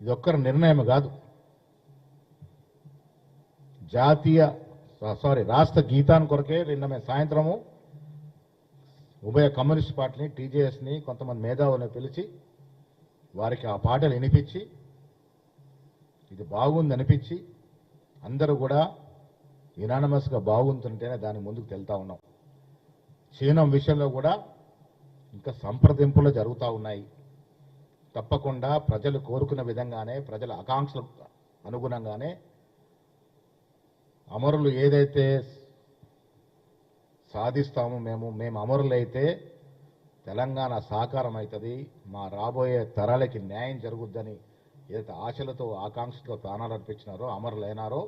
ఇది ఒక్కరి నిర్ణయం కాదు. రాష్ట్ర గీతాన్ని కొరకే నిన్న మేము సాయంత్రము ఉభయ కమ్యూనిస్ట్ పార్టీని, టీజేఎస్ని, కొంతమంది మేధావులను పిలిచి వారికి ఆ పాటలు వినిపించి ఇది బాగుంది అనిపించి అందరూ కూడా యునానిమస్గా బాగుంటుంటేనే దాని ముందుకు వెళ్తా ఉన్నాం. చీనం విషయంలో కూడా ఇంకా సంప్రదింపులు జరుగుతూ ఉన్నాయి. తప్పకుండా ప్రజలు కోరుకున్న విధంగానే, ప్రజల ఆకాంక్షలకు అనుగుణంగానే అమరులు ఏదైతే సాధిస్తామో మేము అమరులైతే తెలంగాణ సాకారం అవుతుంది, మా రాబోయే తరాలకి న్యాయం జరుగుద్దని ఏదైతే ఆశలతో ఆకాంక్షలతో ప్రాణాలు అర్పించినారో, అమరులైనారో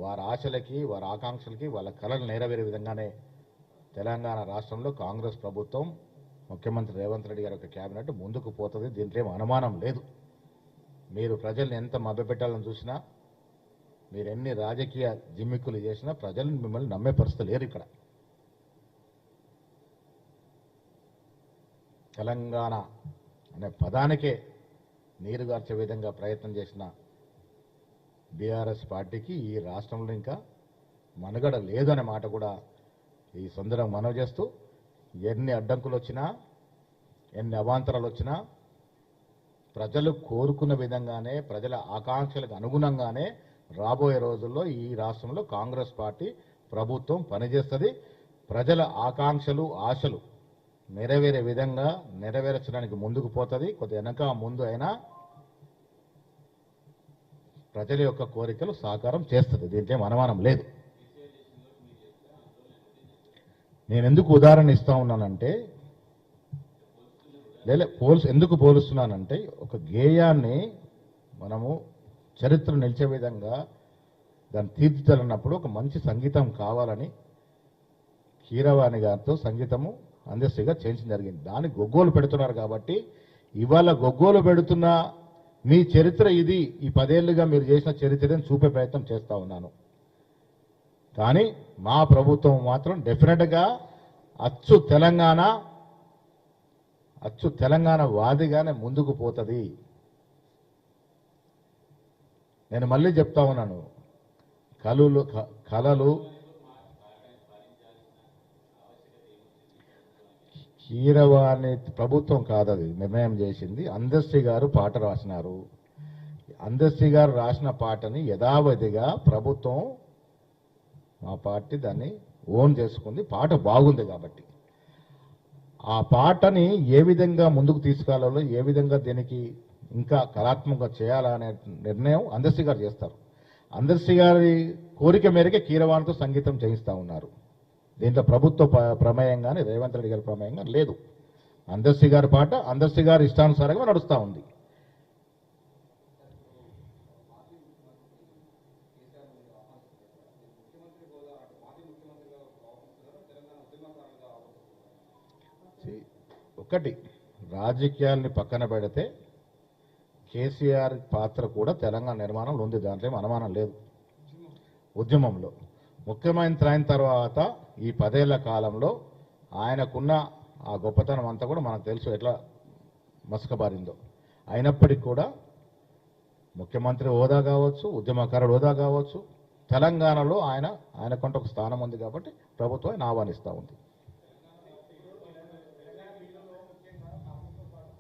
వారి ఆశలకి, వారి ఆకాంక్షలకి, వాళ్ళ కళలు నెరవేరే విధంగానే తెలంగాణ రాష్ట్రంలో కాంగ్రెస్ ప్రభుత్వం, ముఖ్యమంత్రి రేవంత్ రెడ్డి గారి యొక్క క్యాబినెట్ ముందుకు పోతుంది. దీంట్లో ఏం అనుమానం లేదు. మీరు ప్రజల్ని ఎంత మభ్యపెట్టాలని చూసినా, మీరు ఎన్ని రాజకీయ జిమ్మిక్కులు చేసినా ప్రజలు మిమ్మల్ని నమ్మే పరిస్థితి లేరు. ఇక్కడ తెలంగాణ అనే పదానికే నీరుగార్చే విధంగా ప్రయత్నం చేసిన బీఆర్ఎస్ పార్టీకి ఈ రాష్ట్రంలో ఇంకా మనుగడ లేదనే మాట కూడా ఈ సందర్భంగా మనవి చేస్తూ, ఎన్ని అడ్డంకులు వచ్చినా, ఎన్ని అవాంతరాలు వచ్చినా ప్రజలు కోరుకున్న విధంగానే, ప్రజల ఆకాంక్షలకు అనుగుణంగానే రాబోయే రోజుల్లో ఈ రాష్ట్రంలో కాంగ్రెస్ పార్టీ ప్రభుత్వం పనిచేస్తుంది. ప్రజల ఆకాంక్షలు, ఆశలు నెరవేరే విధంగా నెరవేర్చడానికి ముందుకు పోతుంది. కొద్ది వెనక ముందు అయినా ప్రజల యొక్క కోరికలు సాకారం చేస్తుంది. దీంట్లో అనుమానం లేదు. నేను ఎందుకు ఉదాహరణ ఇస్తా ఉన్నానంటే, ఎందుకు పోలుస్తున్నానంటే, ఒక గేయాన్ని మనము చరిత్ర నిలిచే విధంగా దాన్ని తీర్చిదిద్దాలన్నప్పుడు ఒక మంచి సంగీతం కావాలని కీరవాణి గారితో సంగీతము అందశ్రీగా చేయించడం జరిగింది. దాన్ని గొగ్గోలు పెడుతున్నారు కాబట్టి ఇవాళ గొగ్గోలు పెడుతున్న మీ చరిత్ర ఇది, ఈ 10 ఏళ్లుగా మీరు చేసిన చరిత్రను చూపే ప్రయత్నం చేస్తూ ఉన్నాను. కానీ మా ప్రభుత్వం మాత్రం డెఫినెట్గా అచ్చు తెలంగాణ వాదిగానే ముందుకు పోతుంది. నేను మళ్ళీ చెప్తా ఉన్నాను, కళలు కీరవాణి ప్రభుత్వం కాదది నిర్ణయం చేసింది. అందశ్రీ గారు పాట రాసినారు. అందశ్రీ గారు రాసిన పాటని యథావధిగా ప్రభుత్వం, మా పార్టీ దాన్ని ఓన్ చేసుకుంది. పాట బాగుంది కాబట్టి ఆ పాటని ఏ విధంగా ముందుకు తీసుకెళ్లాలో, ఏ విధంగా దీనికి ఇంకా కళాత్మకంగా చేయాలనే నిర్ణయం అందశ్రీ గారు చేస్తారు. అందశ్రీ గారి కోరిక మేరకే కీరవాణితో సంగీతం చేయిస్తూ ఉన్నారు. దీంట్లో ప్రభుత్వ ప్రమేయం కానీ, రేవంత్ రెడ్డి గారి ప్రమేయం కానీ లేదు. అందశ్రీ గారి పాట అందశ్రీ గారి ఇష్టానుసారంగా నడుస్తూ ఉంది. ఒకటి, రాజకీయాల్ని పక్కన పెడితే కేసీఆర్ పాత్ర కూడా తెలంగాణ నిర్మాణంలో ఉంది. దాంట్లో ఏం అనుమానం లేదు. ఉద్యమంలో ముఖ్యమంత్రి అయిన తర్వాత ఈ 10 ఏళ్ల కాలంలో ఆయనకున్న ఆ గొప్పతనం అంతా కూడా మనకు తెలుసు, ఎట్లా మసకబారిందో. అయినప్పటికీ కూడా ముఖ్యమంత్రి హోదా కావచ్చు, ఉద్యమకారుడు హోదా కావచ్చు, తెలంగాణలో ఆయనకంటూ ఒక స్థానం ఉంది కాబట్టి ప్రభుత్వం ఆయన ఆహ్వానిస్తూ ఉంది.